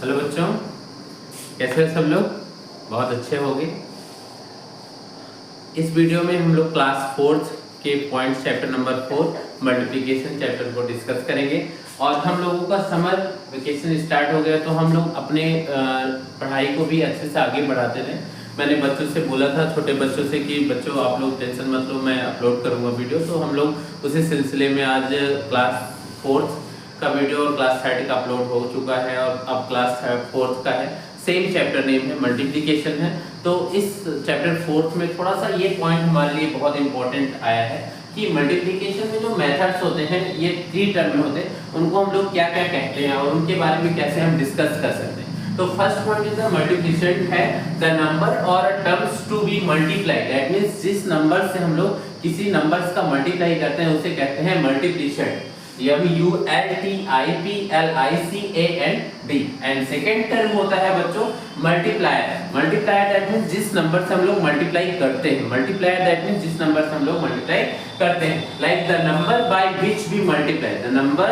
Hello बच्चों, कैसे हैं सब लोग? बहुत अच्छे होंगे। इस वीडियो में हम लोग क्लास फोर्थ के point chapter number 4 multiplication chapter को डिस्कस करेंगे। और हम लोगों का समर वेकेशन स्टार्ट हो गया तो हम लोग अपने पढ़ाई को भी अच्छे से आगे बढ़ाते रहे। मैंने बच्चों से बोला था, छोटे बच्चों से, कि बच्चों आप लोग टेंशन मत लो, मैं अपलोड करूँगा वीडियो। तो हम लोग उसी सिलसिले में आज क्लास फोर्थ का वीडियो और क्लास थर्ड का अपलोड हो चुका है और अब क्लास फोर्थ का है। सेम चैप्टर नेम है, मल्टीप्लिकेशन है। तो इस चैप्टर फोर्थ में थोड़ा सा ये पॉइंट हमारे लिए बहुत इंपॉर्टेंट आया है कि मल्टीप्लिकेशन में जो मेथड्स होते हैं ये 3 टर्म में होते हैं, उनको हम लोग क्या क्या कहते हैं और उनके बारे में कैसे हम डिस्कस कर सकते हैं। तो first point is the multiplication है द नंबर और terms to be multiplied. That means जिस नंबर से हम लोग किसी नंबर्स का मल्टीप्लाई करते हैं उसे कहते हैं multiplication. MULTIPLICAND। And second term होता है बच्चों मल्टीप्लायर। मल्टीप्लायर दैट मींस जिस नंबर से हम लोग मल्टीप्लाई करते हैं। मल्टीप्लायर दैट मींस जिस नंबर से हम लोग मल्टीप्लाई करते हैं। Like the number by which we multiply, the number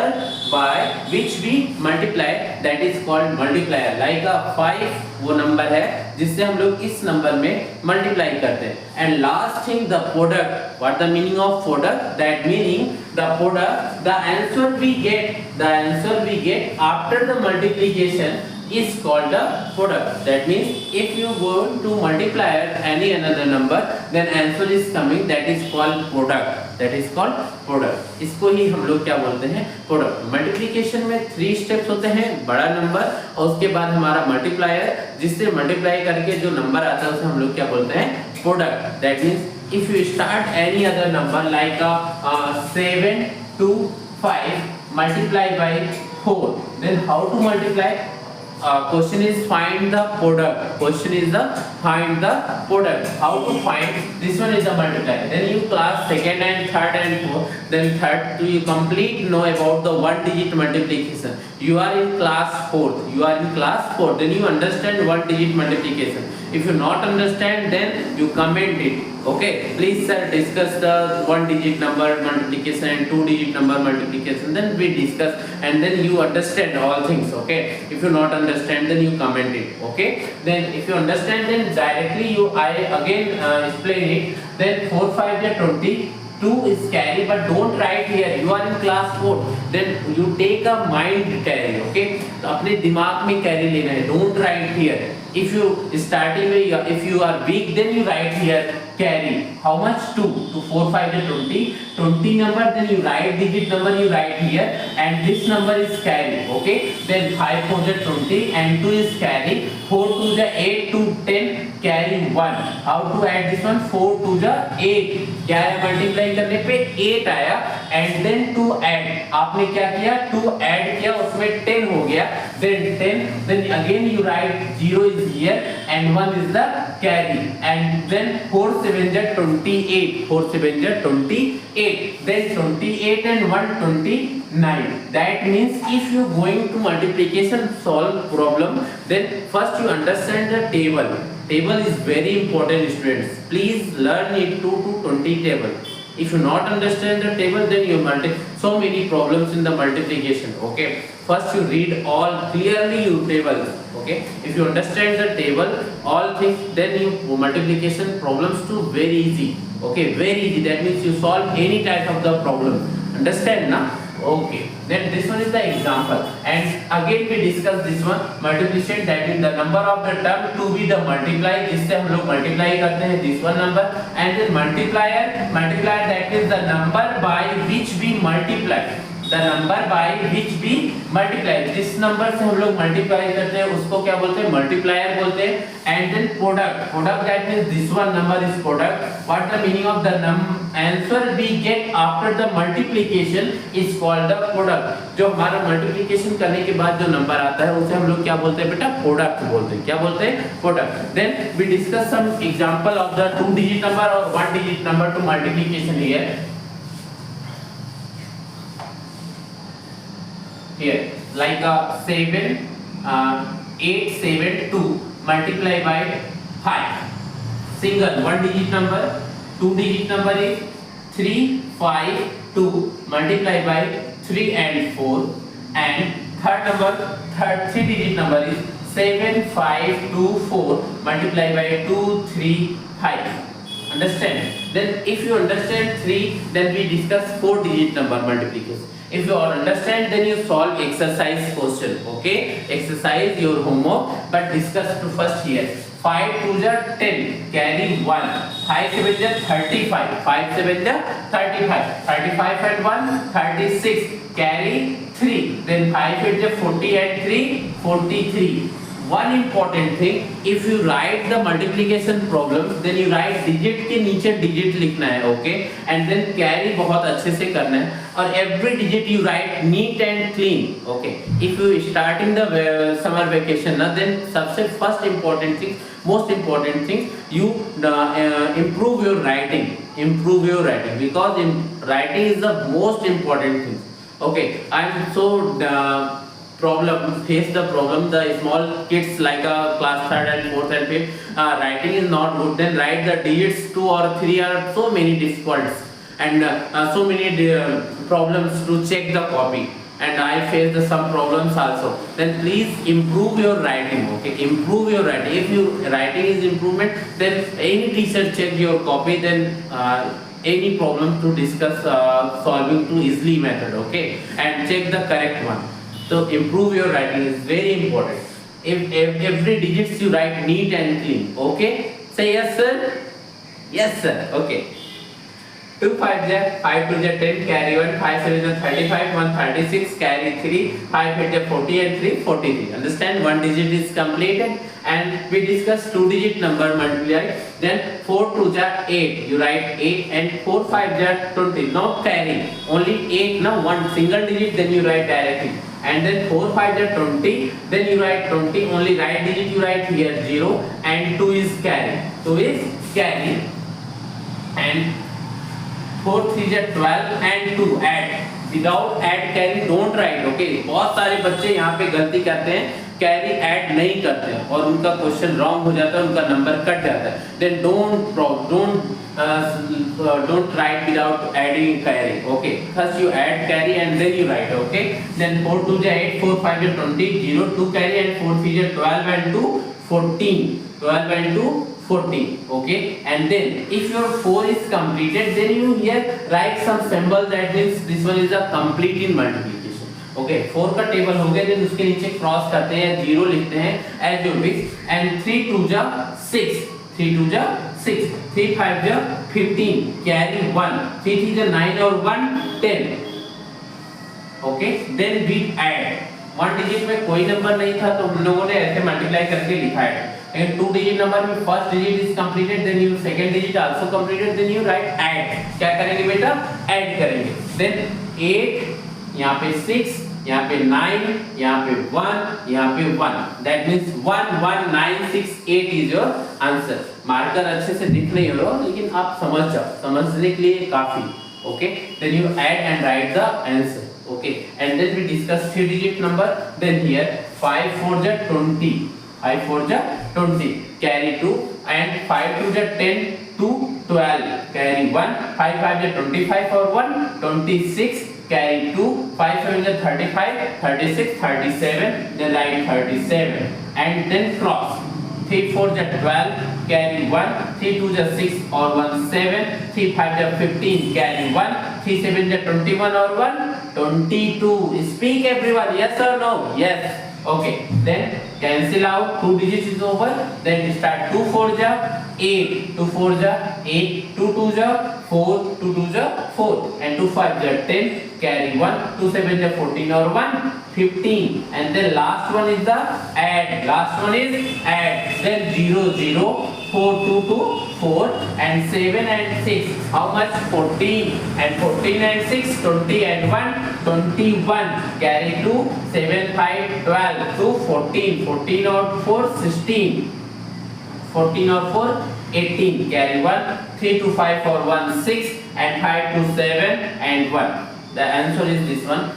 by which we multiply that is called multiplier. Like 5 वो नंबर है जिससे हम लोग इस नंबर में मल्टीप्लाई करते हैं। And last thing the product. What the meaning of product? That meaning the product, the answer we get after the multiplication is called the product. That means if you go to multiply any another number, then answer is coming, that is called product. That is called product. इसको ही हम लोग क्या बोलते हैं? Product. Multiplication में 3 steps होते हैं, बड़ा नंबर और उसके बाद हमारा मल्टीप्लायर, जिससे मल्टीप्लाई करके जो नंबर आता है उसे हम लोग क्या बोलते हैं? Product. That means if you start any other number like 7 to 5 multiply by 4, then how to multiply? Question is find the product. Question is the find the product. How to find? This one is the multiplier. Then you class second and third and fourth. Then third to you complete know about the one digit multiplication. You are in class fourth. You are in class fourth. Then you understand one digit multiplication. If you not understand, then you comment it. Okay, please sir discuss the one digit number multiplication and 2 digit number multiplication. Then we discuss and then you understand all things. Okay, if you not understand, then you comment it. Okay, then if you understand, then directly you I again explain it. Then 4 5 is 20. 2 is carry, but don't write here. You are in class 4. Then you take a mind carry. Okay, तो अपने दिमाग में carry लेना है. Don't write here. If you starting में if you are weak, then you write here carry. How much? 2. 2 4 5 is 20. 20 number, then you write digit number, you write here, and this number is carry. Okay, then 5 4 is 20 and 2 is carry. 4 2 is 8, 2 10, carry 1. How to add this one? 4 2 is 8. क्या है? Multiply करने पे 8 आया and then to add. आपने क्या किया? to add किया, उसमें 10 हो गया. Then 10, then again you write 0 is here and 1 is the carry. And then 4 7 is 28. 4 7 is 28. Then 28 and 1 29. That means if you going to multiplication solve problem, then first you understand the table. Table is very important, students. Please learn it 2 to 20 table. If you not understand the table, then you so many problems in the multiplication. Okay, first you read all clearly your table. Okay, if you understand the table all things, then you multiplication problems too very easy. Okay, very easy. That means you solve any type of the problem. Understand na? Okay, then this one is the example and again we discuss this one multiplication, that is the number of the term to be the multiply, जिससे हम लोग multiply करते हैं this one number. And then multiplier that is the number by which we multiply, the number by which we multiply, जिस number से हम लोग multiply करते हैं उसको क्या बोलते हैं? multiplier बोलते हैं. And then product that means this one number is product. What the meaning of the answer we get after the multiplication is called the product. जो हमारा multiplication करने के बाद जो number आता है उसे हम लोग क्या बोलते हैं बेटा? product बोलते हैं. क्या बोलते हैं? product. Then we discuss some example of the 2 digit number or 1 digit number to multiplication here. Here like 7 8 7 2 multiply by 5. Single 1 digit number. 2 digit number is 3 5 2 multiply by 3 and 4. And third number third 3 digit number is 7524 multiplied by 235. Understand? Then if you understand 3, then we discuss 4 digit number multiplication. If you all understand, then you solve exercise question. Okay, exercise your homework, but discuss to first here. 5 2 is 10, carry 1. 5 7 is 35, 5 7 is 35, 35 and 1 36, carry 3. Then 5 8 is 40 and 3 43. One important thing, if you write the multiplication problem, then you write digit के नीचे digit लिखना है, okay, and then carry बहुत अच्छे से करना है, और every digit you write neat and clean, okay. If you starting the summer vacation ना, then सबसे first important thing, most important thing, you improve your writing, because writing is the most important thing, okay. I'm so face the problem, the small kids like class 3rd and 4th and 5th, writing is not good, then write the digits 2 or 3 are so many difficulties and so many problems to check the copy, and I faced some problems also. Then please improve your writing, okay, improve your writing. If your writing is improvement, then any teacher check your copy, then any problem to discuss solving to easily method, okay, and check the correct one. So improve your writing is very important. If every digits you write neat and clean, okay. Say yes sir, yes sir, okay. 2 5 is 5 2 is 10, carry 1. 5 7 is 35, 1 36, carry 3. 5 8 is 40 and 3 43. Understand? One digit is completed, and we discuss 2 digit number multiply. Then 4 2 is 8, you write 8, and 4 5 is 20. No carry, only 8. Now one single digit, then you write directly. And then 4 5 is 20, then you write 20, only right digit you write here 0, and 2 is carry, and 4 3 is 12 and 2 add. Without add carry don't write, okay. बहुत सारे बच्चे यहाँ पे गलती करते हैं, carry add नहीं करते हैं और उनका क्वेश्चन रॉन्ग हो जाता है, उनका नंबर कट जाता है. Then don't write without adding carry, okay. First you add carry and then you write, okay. Then 4 2 is 8, 4 5 is 20, 0 2 carry, and 4 3 is 12 and 2 14, 12 and 2 14, okay. And then if your 4 is completed, then you here write some symbol, that means this one is a complete in multiplication, okay. 4 का table हो गया, then उसके नीचे cross करते हैं, 0 लिखते हैं as you wish, and 3 2 is 6, 3 2 is 6, 3 5 is 15, carry 1, 3 3 is 9 और 1 10, okay. Then we add, one digit में कोई नंबर नहीं था तो हम लोगों ने ऐसे मल्टीप्लाई करके लिखा है. एंड 2 डिजिट नंबर में first digit is completed, then you second digit also completed, then you write add. क्या करेंगे बेटा? ऐड करेंगे. देन 8, यहाँ पे 6, यहाँ पे 9, यहाँ पे 1, यहाँ पे 1, that means 1 1 9 6 8 is your answer. Marker अच्छे से दिख नहीं रहा, लेकिन आप समझ जाओ, समझने के लिए काफी, okay. Then you add and write the answer, okay. And then we discuss 3 digit number. Then here 5 4 is 20, 5 4 is 20, carry 2, and 5 2 is 10, 2 12, carry 1, 5 5 is 25 or 1 26, carry 2, 5 7 is 35, 36 37, then write 37, and then cross. 3 4 is 12, carry 1, 3 2 is 6 or 1 7, 3 5 is 15, carry 1, 3 7 is 21 or 1 22. Speak everyone, yes or no? Yes, okay. Then cancel out, 2 digits is over. Then start 2 4 is 8, 2 4 is 8, 2 2 is 4, 2 2 is 4, and 2 5 is 10, carry 1, 2 7 is 14 or 1 15, and then last one is the add, then 0 0 4 2 2 4 and 7 and 6, how much? 14, and 14 and 6 20 and 1 21, carry 2, 7 5 12, 2 14, 14 or 4 16, 14 or 4 18, carry 1, 3 to 5 or 1 6, and 5 to 7 and 1. The answer is this one,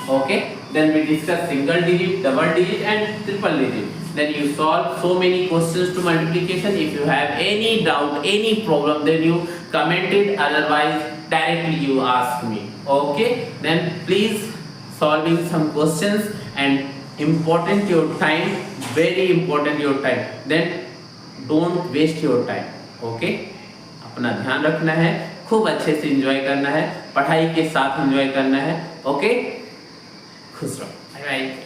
okay. Then we discuss single digit, double digit, and triple digit. Then you solve so many questions to multiplication. If you have any doubt, any problem, then you comment it, otherwise directly you ask me, okay. Then please solving some questions and important your time, very important your time, then don't waste your time. Okay, अपना ध्यान रखना है, खूब अच्छे से enjoy करना है, पढ़ाई के साथ एंजॉय करना है. ओके, खुश रहो. Bye bye.